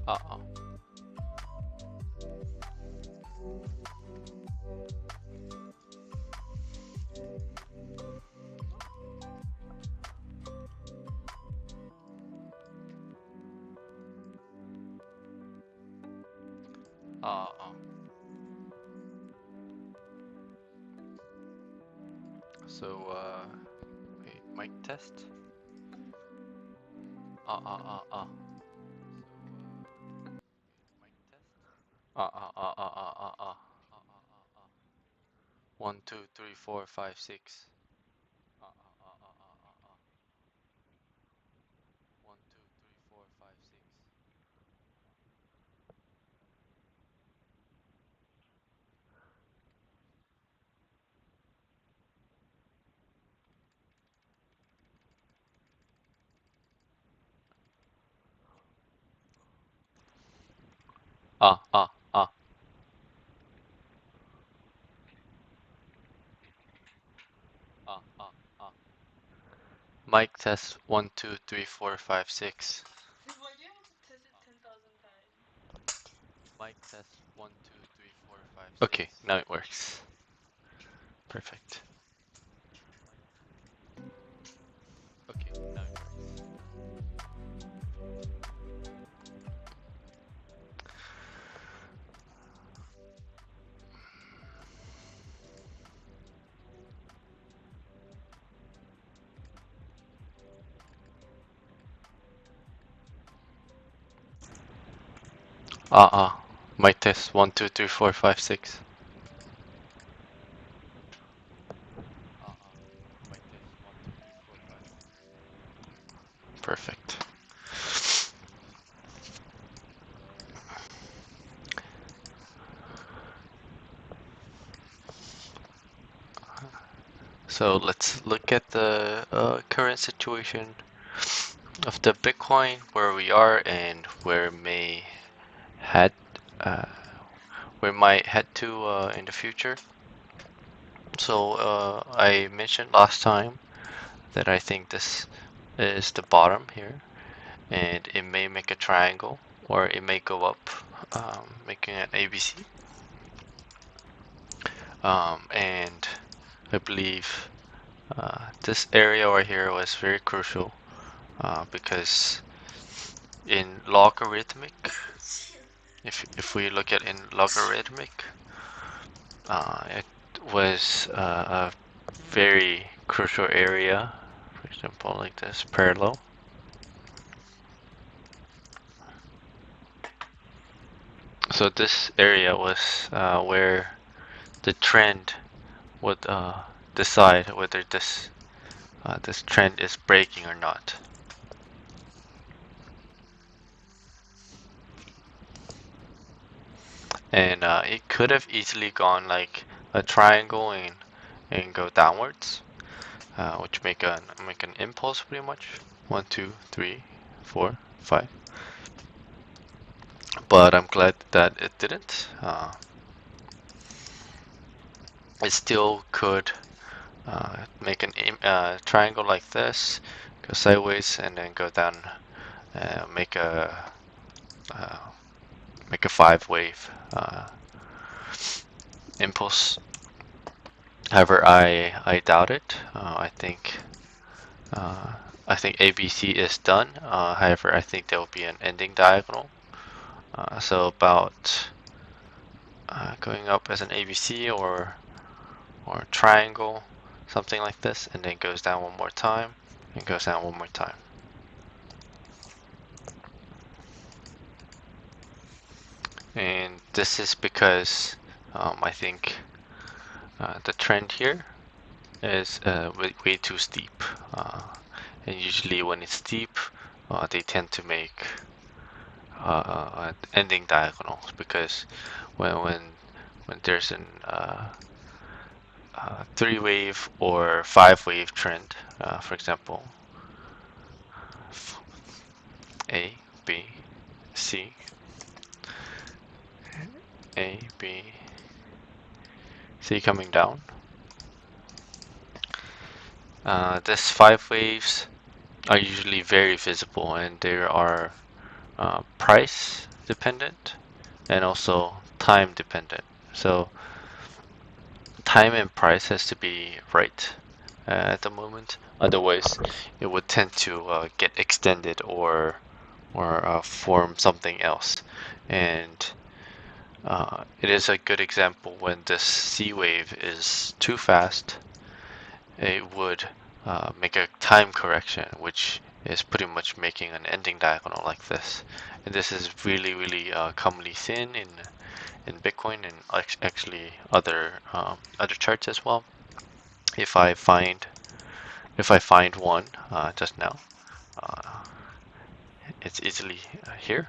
Uh-oh. Uh-oh. So, wait, mic test? Uh. Mic test? Uh. 1, 2, 3, 4, 5, 6. 1, 2, 3, 4, 5, 6. Uh, uh, uh, uh. Mic test 1, 2, 3, 4, 5, 6. Why do you have to test it 10,000 times? Mic test 1, 2, 3, 4, 5, 6. Okay, now it works. Perfect. Okay, now it works. Mic test 1, 2, 3, 4, 5, 6. Mic test 1, 2, 3, 4, 5. Perfect. So let's look at the current situation of the Bitcoin, where we are and where may head, uh, where might head to in the future. So I mentioned last time that I think this is the bottom here, and it may make a triangle or it may go up, making an ABC. And I believe this area right here was very crucial because in logarithmic, if we look at in logarithmic, it was a very crucial area. For example, like this parallel. So this area was where the trend would decide whether this trend is breaking or not. And it could have easily gone like a triangle and go downwards, which make an impulse pretty much. 1, 2, 3, 4, 5. But I'm glad that it didn't. It still could make an triangle like this, go sideways, and then go down, make uh, make a 5-wave impulse. However, I doubt it. I think ABC is done. However, I think there will be an ending diagonal. So about going up as an ABC or triangle, something like this, and then goes down one more time and goes down one more time. And this is because I think the trend here is way too steep. And usually when it's steep, they tend to make ending diagonals because when there's an 3-wave or 5-wave trend, for example, A, B, C, A, B, C coming down. This 5 waves are usually very visible, and there are price dependent and also time dependent. So time and price has to be right at the moment. Otherwise, it would tend to get extended or form something else. And it is a good example when this C wave is too fast, it would make a time correction, which is pretty much making an ending diagonal like this. And this is really commonly seen in Bitcoin and actually other charts as well. If I find one just now, uh, it's easily here.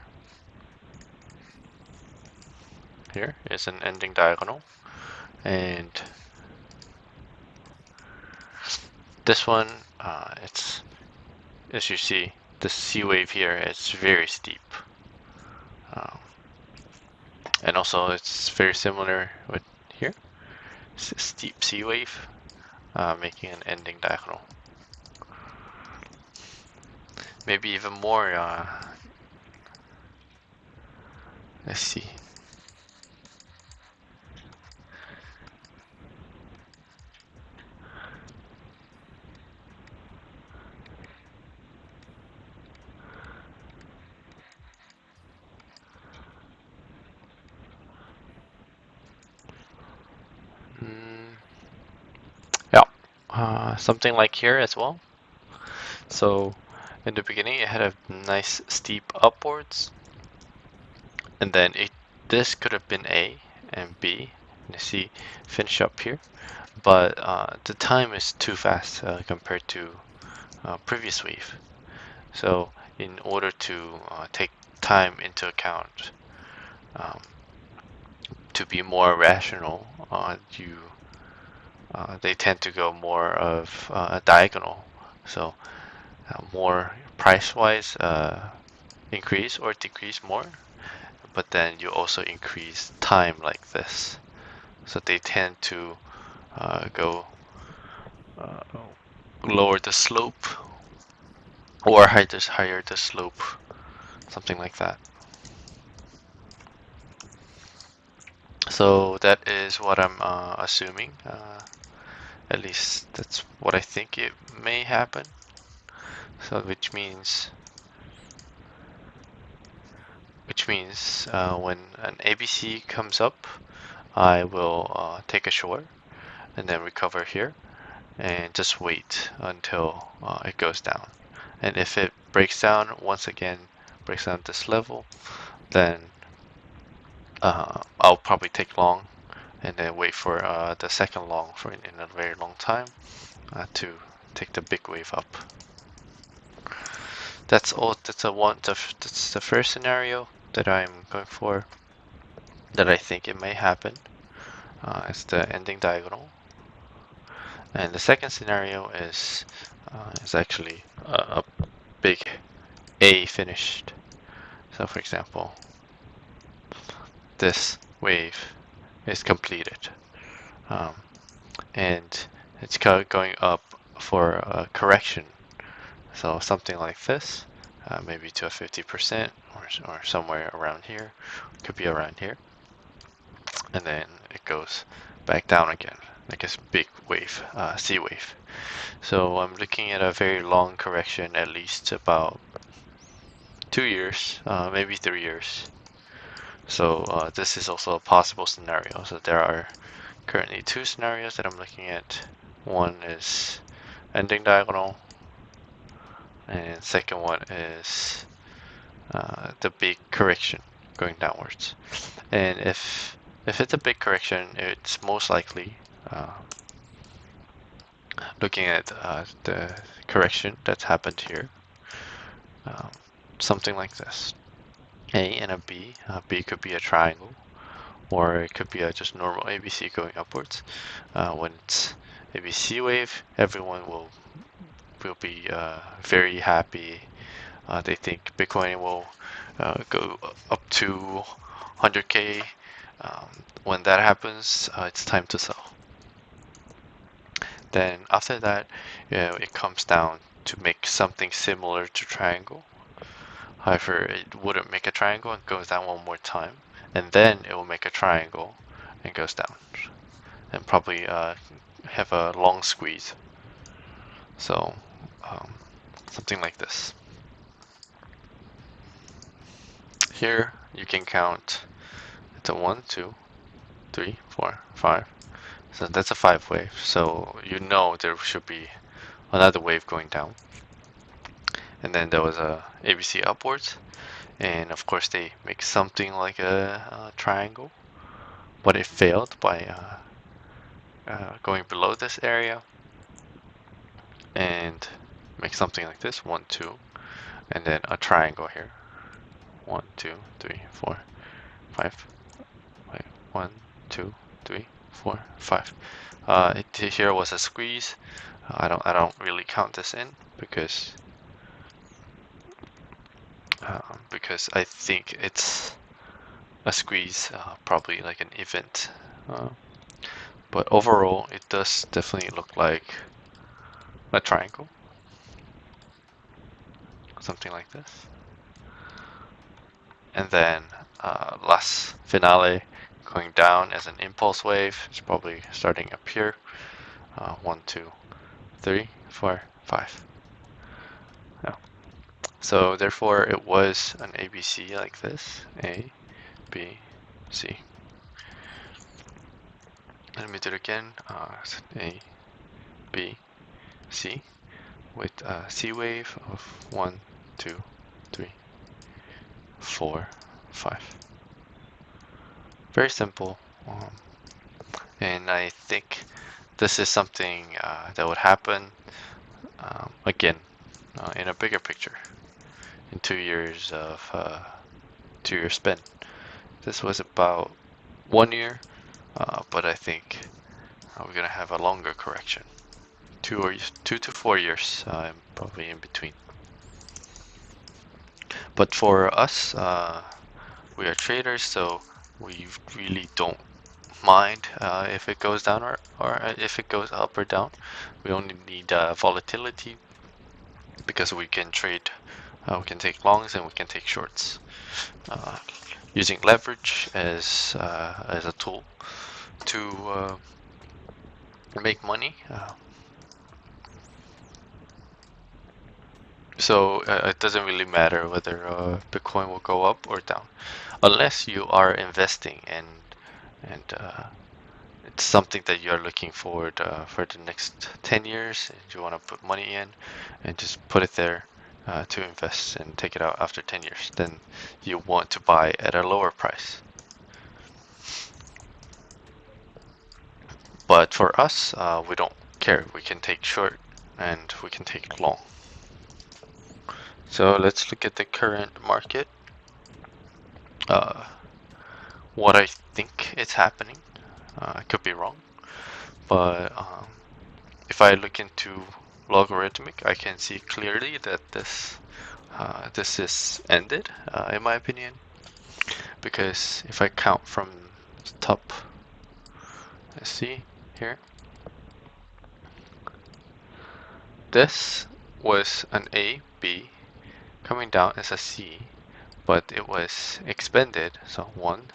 Here is an ending diagonal, and this one, it's as you see, the C wave here is very steep, um, and also it's very similar with here. It's a steep C wave, making an ending diagonal. Maybe even more. Let's see. Mm, yeah, something like here as well. So in the beginning, it had a nice steep upwards, and then this could have been A and B. You see, finish up here, but the time is too fast compared to previous wave. So in order to take time into account, um, to be more rational, they tend to go more of a diagonal. So more price-wise increase or decrease more, but then you also increase time like this. So they tend to go uh, lower the slope or higher the slope, something like that. So that is what I'm assuming. At least that's what I think it may happen. So which means when an ABC comes up, I will take a short and then recover here and just wait until it goes down. And if it breaks down once again, breaks down this level, then I'll probably take long and then wait for the second long for in a very long time to take the big wave up. That's all. That's the first scenario that I'm going for. That I think it may happen. It's the ending diagonal, and the second scenario is actually a big A finished. So, for example, this wave is completed, um, and it's going up for a correction. So something like this, maybe to a 50% or somewhere around here, could be around here, and then it goes back down again, like a big wave, C wave. So I'm looking at a very long correction, at least about 2 years, maybe 3 years. So this is also a possible scenario. So there are currently two scenarios that I'm looking at. One is ending diagonal, and second one is the big correction going downwards. And if it's a big correction, it's most likely looking at the correction that's happened here, um, something like this. A and a B. B could be a triangle, or it could be a just normal ABC going upwards. When it's ABC wave, everyone will be very happy. They think Bitcoin will go up to 100K. When that happens, it's time to sell. Then after that, it comes down to make something similar to triangle. However, it wouldn't make a triangle and goes down one more time, and then it will make a triangle and goes down, and probably have a long squeeze. So um, something like this. Here you can count. It's a 1, 2, 3, 4, 5. So that's a 5 wave. So you know there should be another wave going down. And then there was a ABC upwards, and of course they make something like a triangle, but it failed by going below this area and make something like this, 1, 2, and then a triangle here, 1, 2, 3, 4, 5. Wait, 1, 2, 3, 4, 5. Here was a squeeze. I don't really count this in because I think it's a squeeze, probably like an event. Uh, but overall, it does definitely look like a triangle, something like this. And then last finale going down as an impulse wave. It's probably starting up here. 1, 2, 3, 4, 5. Yeah. So therefore, it was an ABC like this: A, B, C. Let me do it again. A, B, C, with a C wave of 1, 2, 3, 4, 5. Very simple. And I think this is something that would happen again in a bigger picture in 2 years of 2 year spin. This was about 1 year, but I think we're gonna have a longer correction. 2 to 4 years, probably in between. But for us, we are traders, so we really don't mind if it goes down or if it goes up or down. We only need volatility because we can trade, we can take longs and we can take shorts. Using leverage as a tool to make money. So it doesn't really matter whether Bitcoin will go up or down, unless you are investing and it's something that you're looking forward for the next 10 years and you want to put money in and just put it there to invest and take it out after 10 years. Then you want to buy at a lower price. But for us, we don't care. We can take short and we can take long. So let's look at the current market. What I think is happening, I could be wrong, but if I look into logarithmic, I can see clearly that this is ended, in my opinion, because if I count from the top, let's see here, this was an A, B, coming down as a C, but it was expanded, so 1,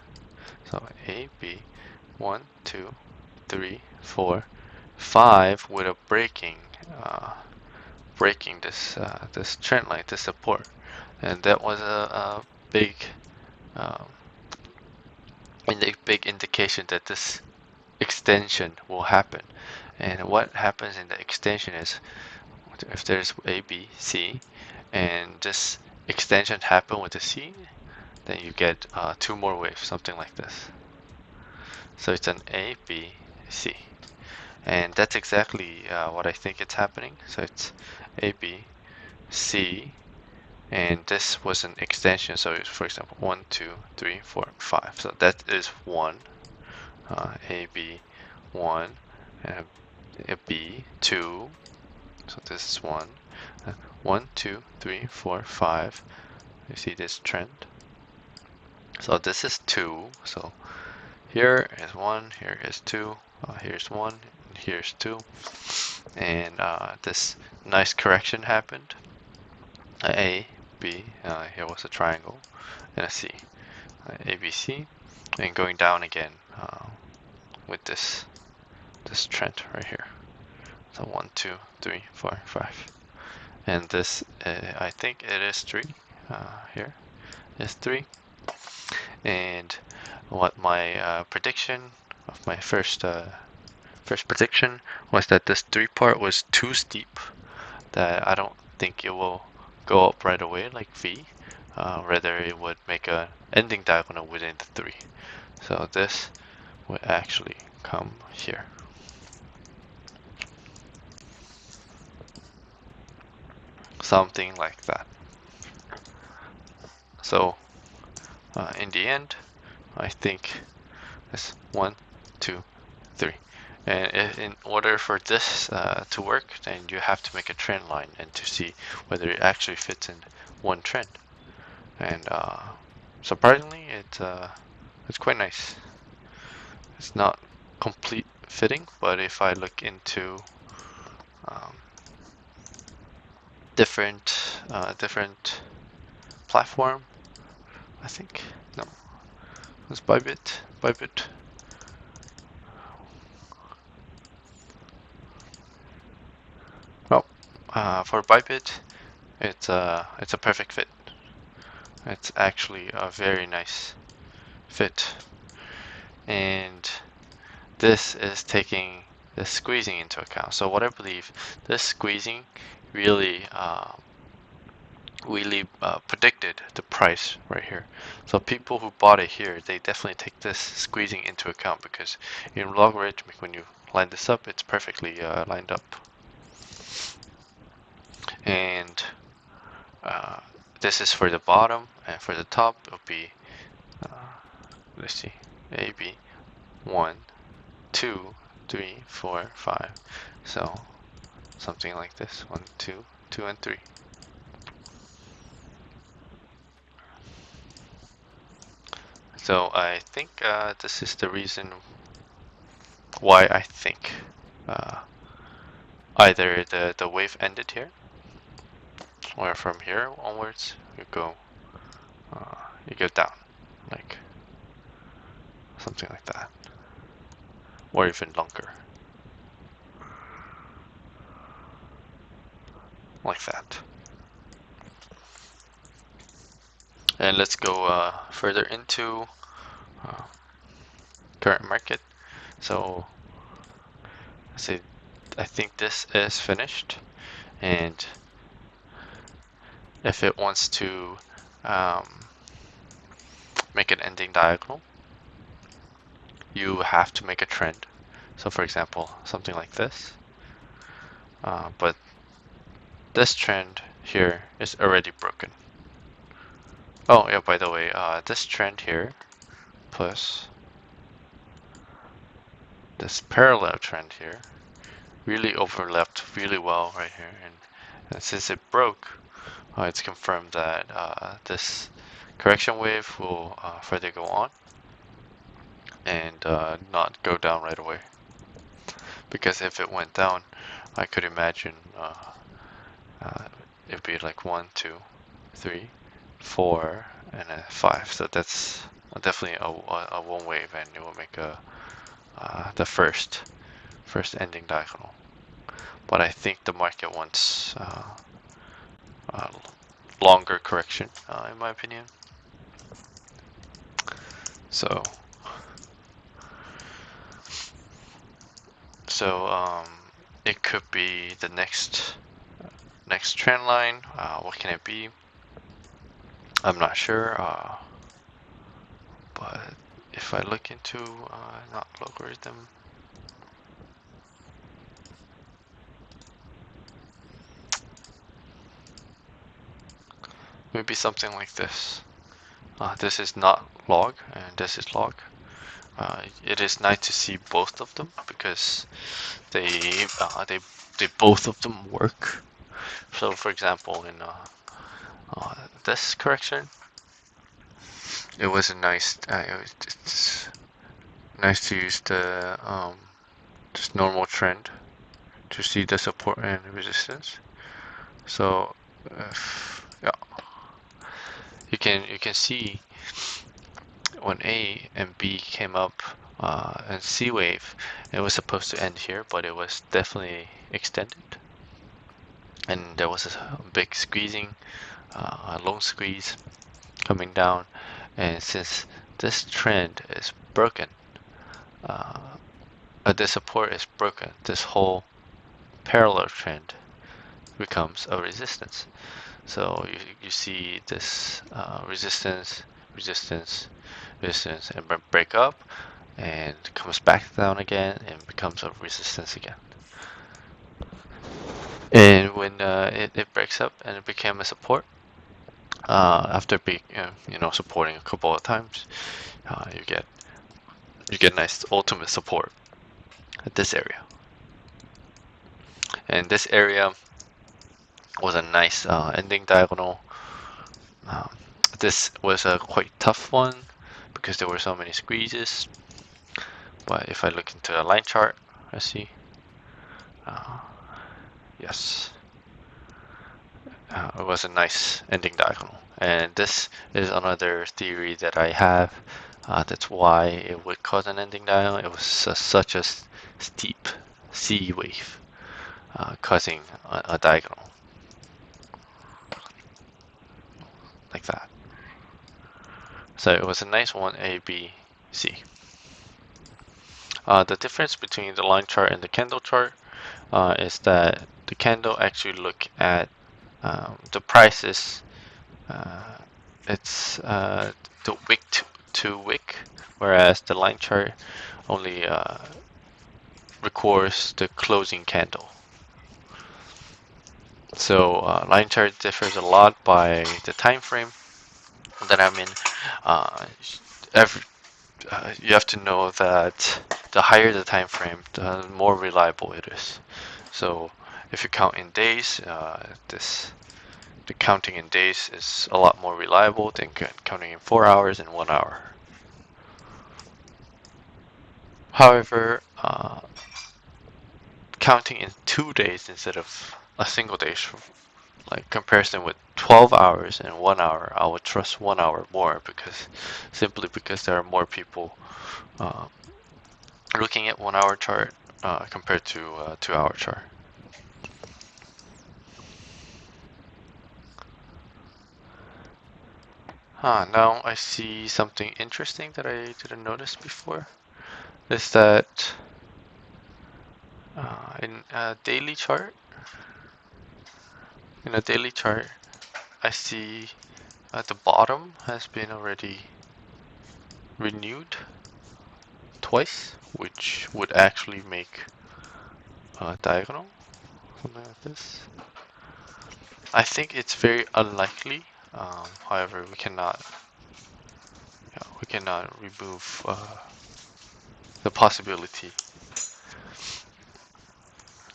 so A, B, 1, 2, 3, 4, 5 with a breaking this trend line, this support, and that was a big um, big indication that this extension will happen. And what happens in the extension is if there's A, B, C, and this extension happen with the C, then you get 2 more waves, something like this. So it's an A, B, C. And that's exactly what I think it's happening. So it's A, B, C, and this was an extension. So it's, for example, 1, 2, 3, 4, 5. So that is 1, A, B, 1, a B, 2. So this is 1. 1, 2, 3, 4, 5. You see this trend. So this is 2. So here is 1, here is 2, here's 1, and here's 2. And this nice correction happened. A, B. Here was a triangle and a C. ABC, and going down again with this trend right here. So 1, 2, 3, 4, 5, and this I think it is 3. Here is 3, and what my prediction of my first prediction was that this 3 part was too steep, that I don't think it will go up right away like V. Rather, it would make a ending diagonal within the 3. So this would actually come here. Something like that. So in the end, I think it's 1, 2, 3. And in order for this to work, then you have to make a trend line and to see whether it actually fits in one trend. And surprisingly, it's quite nice. It's not complete fitting, but if I look into um, different platform, I think no, it's Bybit. Well, for Bybit, it's a perfect fit. It's actually a very nice fit, and this is taking the squeezing into account. So what I believe, this squeezing really predicted the price right here. So people who bought it here, they definitely take this squeezing into account, because in logarithmic, when you line this up, it's perfectly lined up. And this is for the bottom, and for the top, it'll be let's see, A, B, 1, 2, 3, 4, 5. So something like this, 1, 2, 2, and 3. So I think this is the reason why I think uh, either the wave ended here, or from here onwards uh, you go down, like something like that, or even longer, like that. And let's go further into uh, current market. So say I think this is finished, and if it wants to um, make an ending diagonal, you have to make a trend. So for example, something like this. But this trend here is already broken. Oh yeah, by the way, this trend here plus this parallel trend here really overlapped really well right here, and since it broke, it's confirmed that this correction wave will further go on and not go down right away. Because if it went down, I could imagine it'd be like 1, 2, 3, 4, and a 5. So that's definitely a one wave, and it will make the first ending diagonal. But I think the market wants a longer correction, in my opinion. So it could be the next trend line. What can it be? I'm not sure. But if I look into not logarithm, maybe something like this. This is not log, and this is log. It is nice to see both of them, because they both of them work. So for example, in this correction, it was a nice. It's nice to use the just normal trend to see the support and resistance. So yeah, you can see when A and B came up and C wave, it was supposed to end here, but it was definitely extended, and there was a big squeezing, a long squeeze coming down, and since this trend is broken, uh, this support is broken, this whole parallel trend becomes a resistance. So you see this resistance, resistance, resistance, and break up, and comes back down again, and becomes a resistance again. And when it breaks up and it became a support, after being supporting a couple of times, you get nice ultimate support at this area. And this area was a nice ending diagonal. Um, this was a quite tough one because there were so many squeezes. But if I look into a line chart, I see, uh, yes, it was a nice ending diagonal. And this is another theory that I have. That's why it would cause an ending diagonal. It was such a steep C wave, causing a diagonal like that. So it was a nice one, A, B, C. The difference between the line chart and the candle chart is that the candle actually look at the prices. Uh, it's the wick to wick, whereas the line chart only records the closing candle. So line chart differs a lot by the time frame that I'm in. Uh, every You have to know that the higher the time frame, the more reliable it is. So if you count in days, the counting in days is a lot more reliable than counting in 4 hours and 1 hour. However, counting in 2 days instead of a single day, like comparison with 12 hours and 1 hour, I would trust 1 hour more simply because there are more people uh, looking at 1 hour chart compared to 2 hour chart. Now I see something interesting that I didn't notice before. Is that in a daily chart, I see at the bottom has been already renewed twice, which would actually make a diagonal, something like this. I think it's very unlikely. However, we cannot remove the possibility.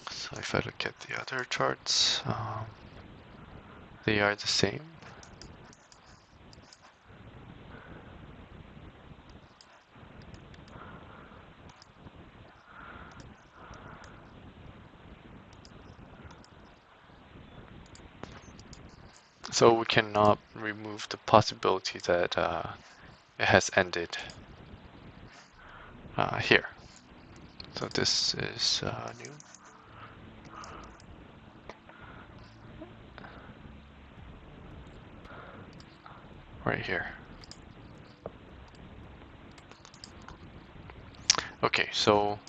So if I look at the other charts, they are the same. So we cannot remove the possibility that it has ended here. So this is new right here. Okay, so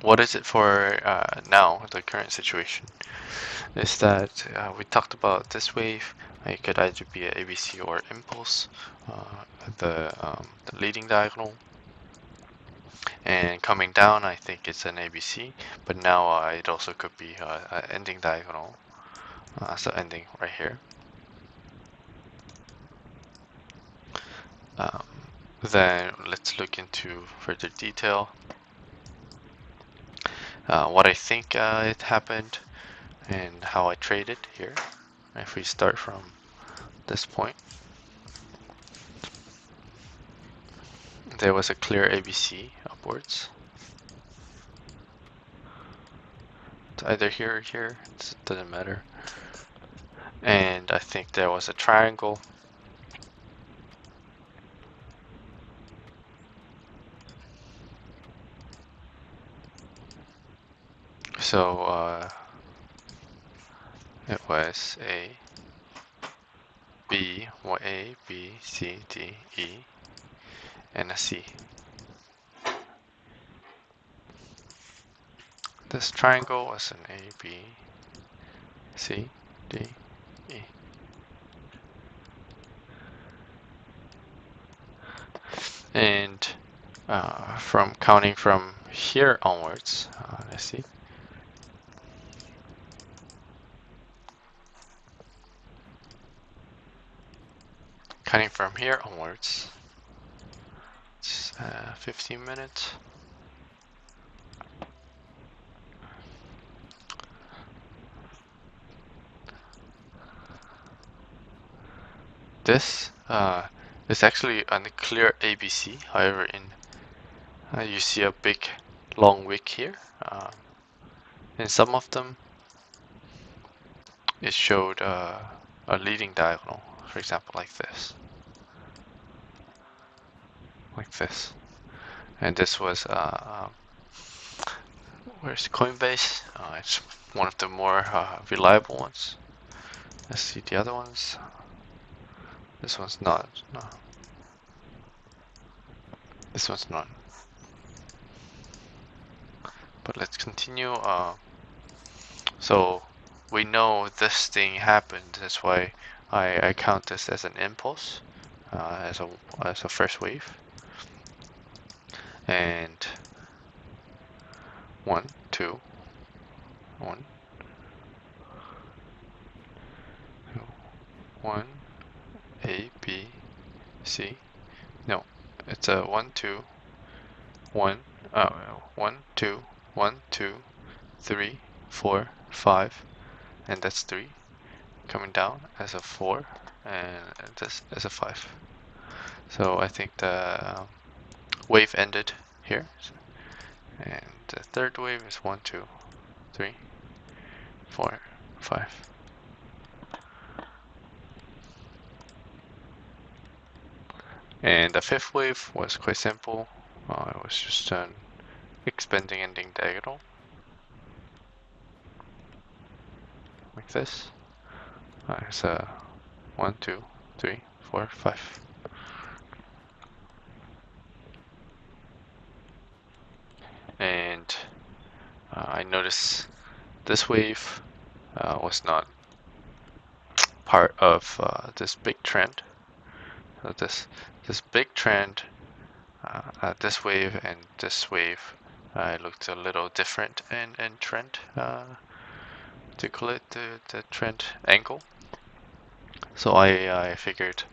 what is it for now, the current situation? Is that we talked about this wave. It could either be an ABC or impulse, the leading diagonal. And coming down, I think it's an ABC, but now it also could be an ending diagonal, so ending right here. Um, then let's look into further detail. What I think it happened and how I traded here. If we start from this point, there was a clear ABC upwards. It's either here or here, it doesn't matter. and I think there was a triangle. So it was A, B, or A, B, C, D, E, and a C. This triangle was an A, B, C, D, E. And from counting from here onwards, let's see. Counting from here onwards, it's 15 minutes. This is actually a clear ABC. However, you see a big long wick here. In some of them, it showed a leading diagonal, for example, like this. Like this. And this was, where's Coinbase? It's one of the more reliable ones. Let's see the other ones. This one's not. No. This one's not. But let's continue. So we know this thing happened. That's why I count this as an impulse, as a first wave. And 1, 2, 1, 2, 1, A, B, C. No, it's a 1, 2, 1, 1, 2, 1, 2, 3, 4, 5, and that's 3. Coming down as a 4, and this as a 5. So I think the wave ended here. And the third wave is 1, 2, 3, 4, 5. And the fifth wave was quite simple. It was just an expanding ending diagonal. Like this. It's a 1, 2, 3, 4, 5. And I noticed this wave was not part of this big trend. So this big trend, this wave and this wave, looked a little different in trend. To call it the trend angle. So I figured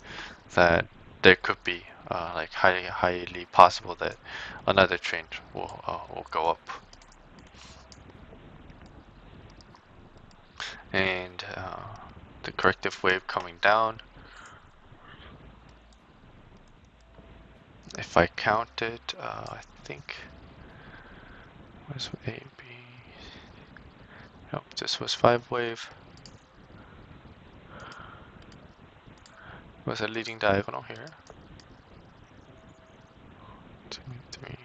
that there could be like highly possible that another trend will go up. And the corrective wave coming down, if I count it, I think was A, B. Nope, this was 5 wave. It was a leading diagonal here. 2, 3.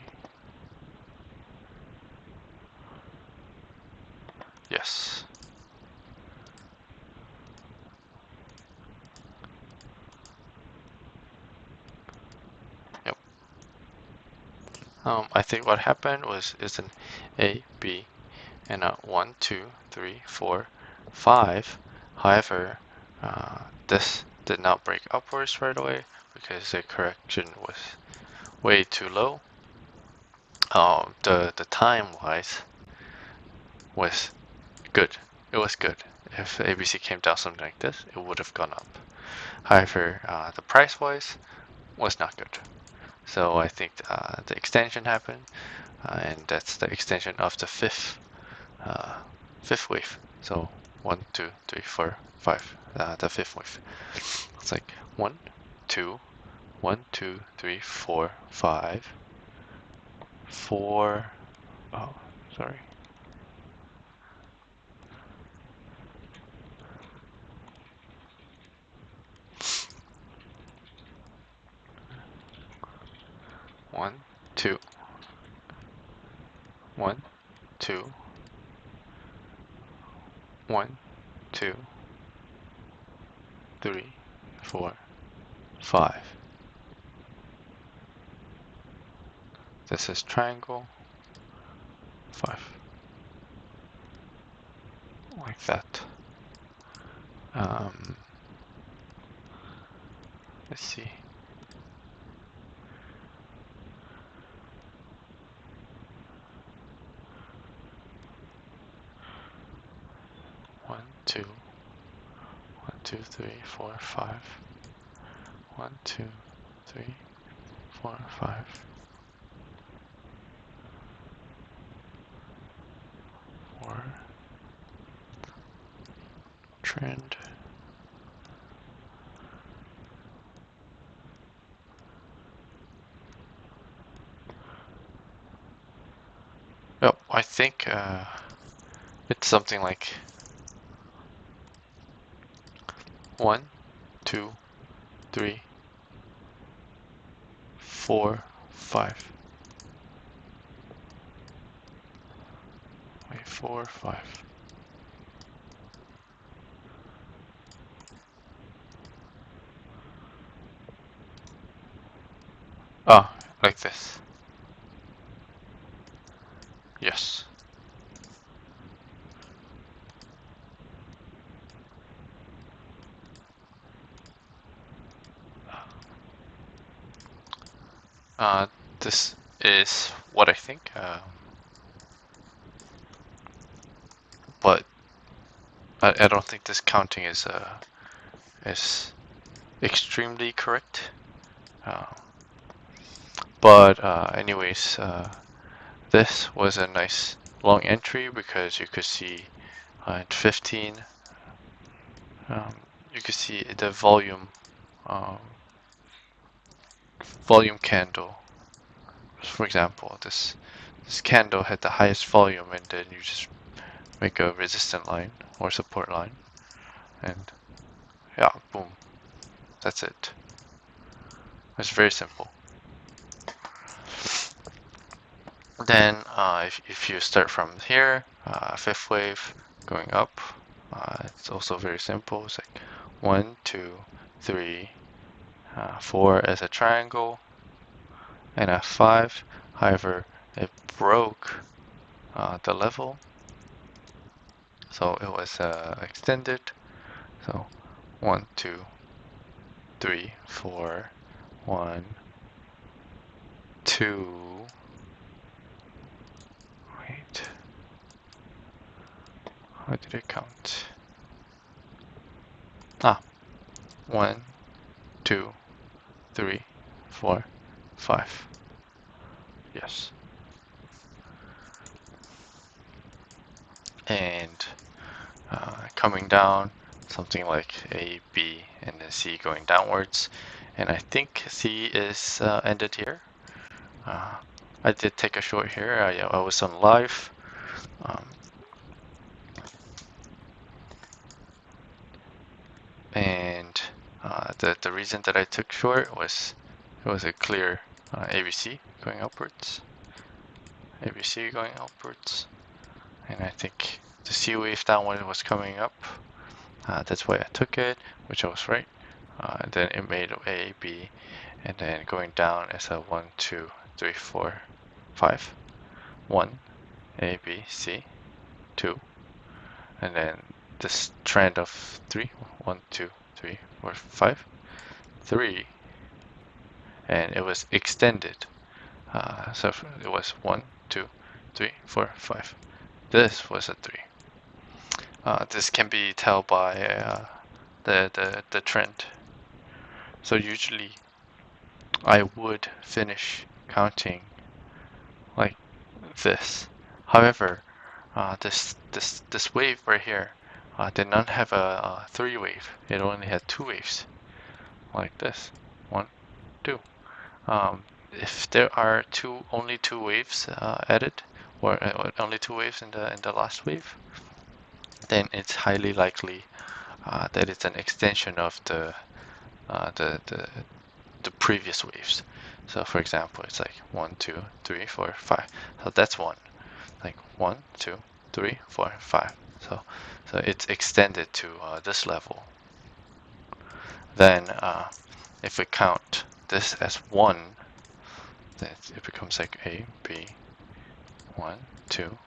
Yes. Yep. I think what happened is an A, B, and a 1, 2, 3, 4, 5. However, this did not break upwards right away because the correction was way too low. The time wise was good. It was good. If ABC came down something like this, it would have gone up. However, the price wise was not good. So I think the extension happened, and that's the extension of the fifth wave. So 1, 2, 3, 4, 5. The fifth wave. It's like 1, 2, 1, 2, 3, 4, 5, 4. Oh, sorry. 1, 2, 1, 2, 1, 2, 3, 4, 5. This is triangle, 5. Like that. Let's see. One, two, 1, 2, 3, 4, 5. 1, 2, 3, 4, 5. 4. Trend. Oh, I think it's something like 1, 2, 3, 4, 5. Wait, 4, 5. Ah, like this. Yes. Uh, this is what I think, but I don't think this counting is extremely correct. Uh, but anyways, this was a nice long entry because you could see at 15, um, you could see the um, volume candle. For example, this candle had the highest volume, and then you just make a resistant line or support line, and yeah, boom, that's it. It's very simple. Then if you start from here, fifth wave going up, it's also very simple. It's like 1, 2, 3, 4 as a triangle, and F5. However, it broke the level, so it was extended. So 1, 2, 3, 4, 1, 2. Wait, how did it count? Ah, 1, 2, 3, 4, 5. Yes. And coming down, something like A, B, and then C going downwards. And I think C is ended here. I did take a short here. I was on live. Um, and the reason that I took short was it was a clear ABC going upwards. ABC going upwards. And I think the C wave downward was coming up. That's why I took it, which I was right. And then it made A, B, and then going down as a 1, 2, 3, 4, 5. 1, A, B, C, 2, and then this trend of 3, 1, 2, 3, 4, 5, 3, and it was extended. So it was 1, 2, 3, 4, 5. This was a 3. This can be tell by the trend. So usually I would finish counting like this. However, this wave right here did not have a 3 wave. It only had 2 waves, like this. 1, 2. If there are only 2 waves added, or only 2 waves in the last wave, then it's highly likely that it's an extension of the the previous waves. So for example, it's like 1, 2, 3, 4, 5. So that's 1. Like 1, 2, 3, 4, 5. So it's extended to this level. Then if we count this as 1, then it becomes like A, B, 1, 2,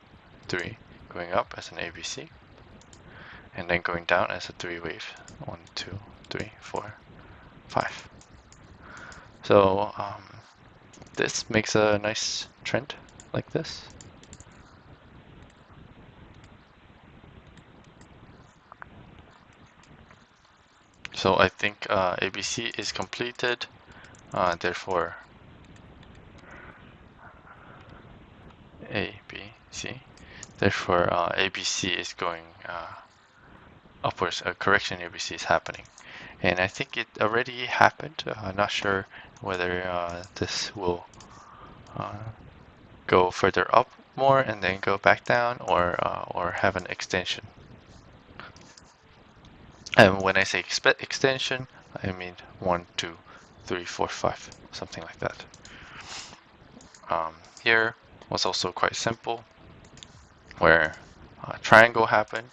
3, going up as an ABC, and then going down as a 3 wave. 1, 2, 3, 4, 5. So this makes a nice trend like this. So I think ABC is completed, therefore A, B, C. Therefore ABC is going upwards, a correction ABC is happening. And I think it already happened. I'm not sure whether this will go further up more and then go back down, or have an extension. And when I say extension, I mean 1, 2, 3, 4, 5, something like that. Here was also quite simple, where a triangle happened.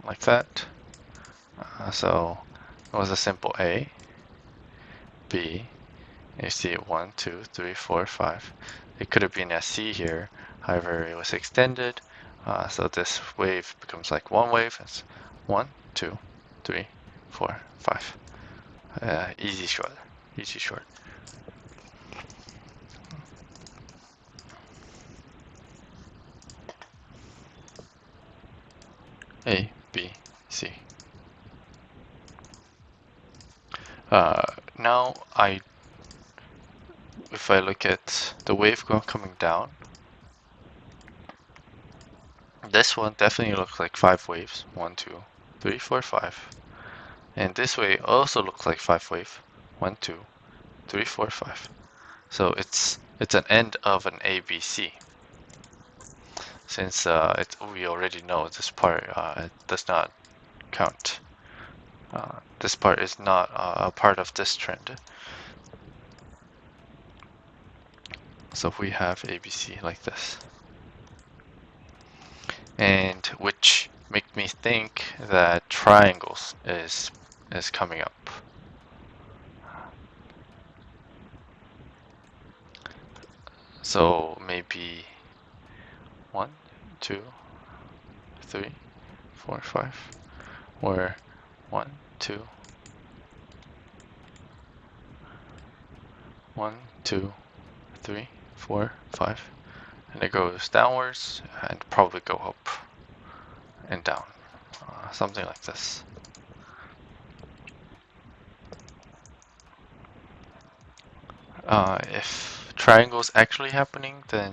Like that. So it was a simple A, B, you see 1, 2, 3, 4, 5. It could have been a C here, however it was extended, so this wave becomes like one wave. It's 1, 2, 3, 4, 5. Easy short, easy short. A, B, C. Now if I look at the wave coming down, this one definitely looks like 5 waves. 1, 2, 3, 4, 5. And this way also looks like 5 wave. 1, 2, 3, 4, 5. So it's an end of an ABC. Since we already know this part does not count. This part is not a part of this trend. So we have ABC like this. And which make me think that triangles is coming up. So maybe 1, 2, 3, 4, 5, or 1, 2, 1, 2, 3, 4, 5, and it goes downwards and probably go up and down, something like this. If triangles actually happening, then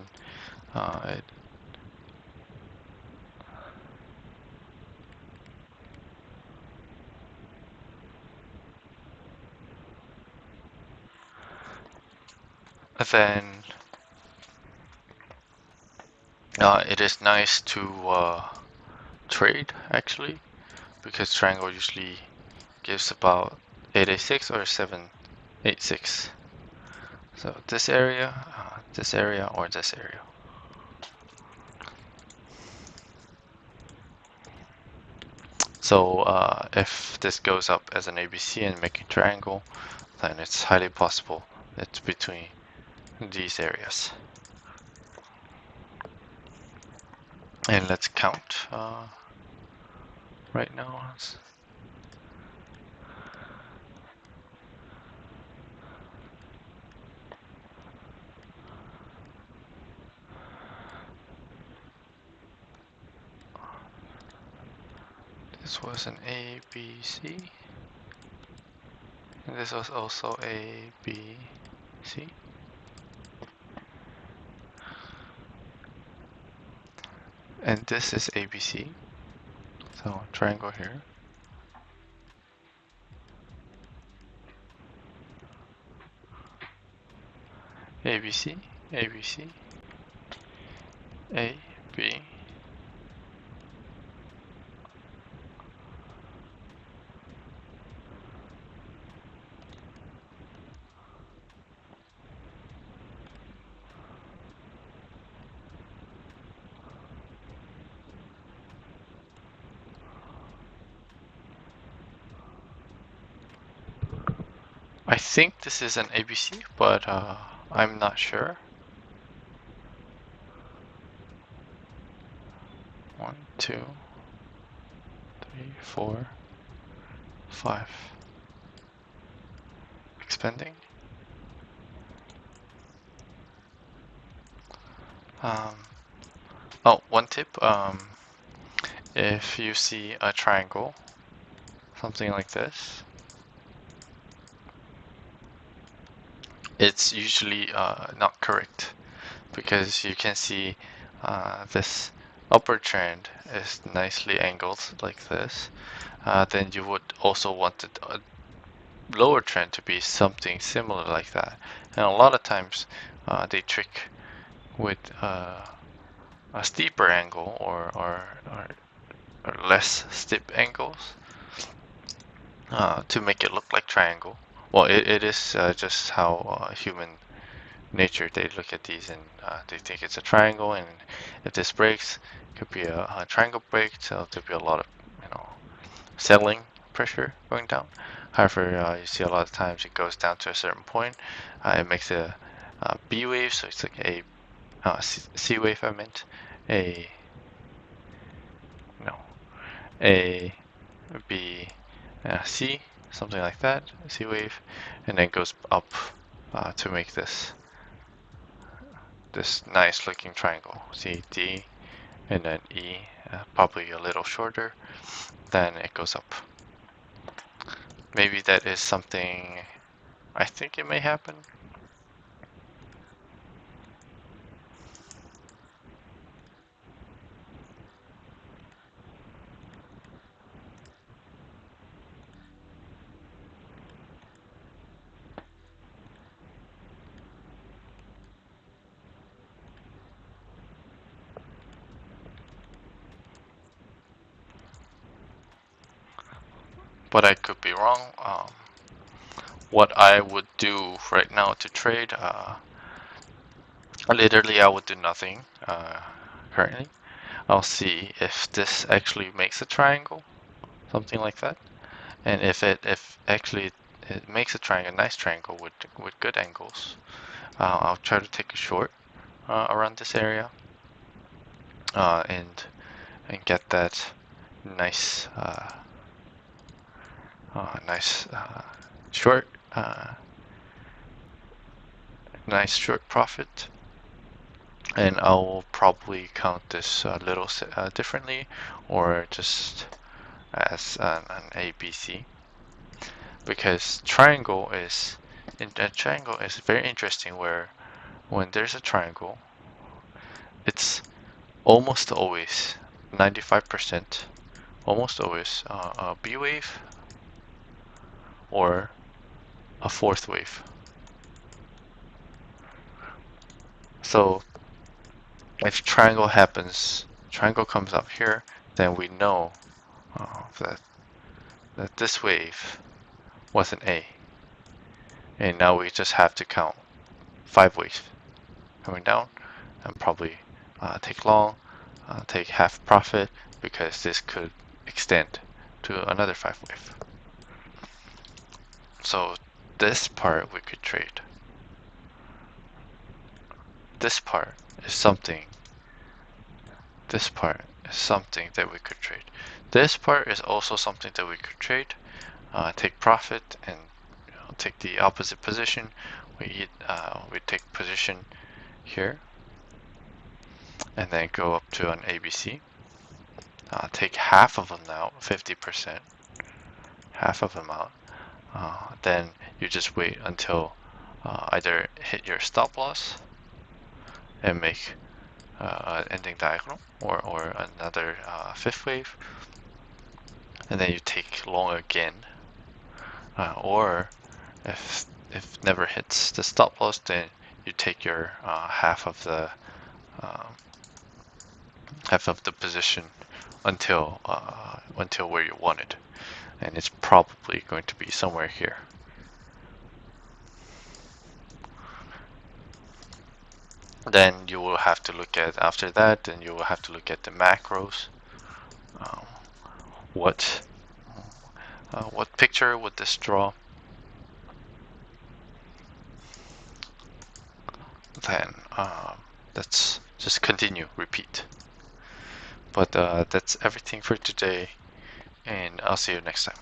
then it is nice to trade actually, because triangle usually gives about 886 or 786. So this area, or this area. So if this goes up as an ABC and making triangle, then it's highly possible it's between these areas. And let's count right now. This was an A, B, C. And this was also A, B, C. And this is ABC. So triangle here. ABC, ABC, A, B, I think this is an ABC, but I'm not sure. 1, 2, 3, 4, 5. Expanding. Um, oh, one tip. If you see a triangle, something like this, it's usually not correct because you can see this upper trend is nicely angled like this. Then you would also want the lower trend to be something similar like that. And a lot of times they trick with a steeper angle or less steep angles to make it look like triangle. Well, it is just how human nature, they look at these and they think it's a triangle, and if this breaks, it could be a triangle break, so there'll be a lot of, settling pressure going down. However, you see a lot of times it goes down to a certain point, it makes a, B wave, so it's like a C wave, I meant, a, no, A, B, C, something like that, C wave, and then goes up to make this nice looking triangle. See D and then E, probably a little shorter, then it goes up. Maybe that is something I think it may happen. But I could be wrong. What I would do right now to trade, literally I would do nothing currently. I'll see if this actually makes a triangle, something like that. And if actually it makes a triangle, a nice triangle with good angles, I'll try to take a short around this area and get that nice nice short nice short profit, and I'll probably count this a little differently, or just as an ABC, because a triangle is very interesting, where when there's a triangle, it's almost always 95%, almost always a B wave or a fourth wave. So if triangle comes up here, then we know that this wave was an A, and now we just have to count 5 waves coming down, and probably take long, take half profit, because this could extend to another 5 wave. So this part we could trade. This part is something. This part is something that we could trade. This part is also something that we could trade. Take profit and take the opposite position. We take position here, and then go up to an ABC. Take half of them out, 50%, half of them out. Then you just wait until either hit your stop loss and make an ending diagonal, or another fifth wave, and then you take long again. Or if never hits the stop loss, then you take your um, half of the position until where you want it, and it's probably going to be somewhere here. Then you will have to look at, after that, then you will have to look at the macros. Um, what picture would this draw? then let's just continue, repeat. But that's everything for today, and I'll see you next time.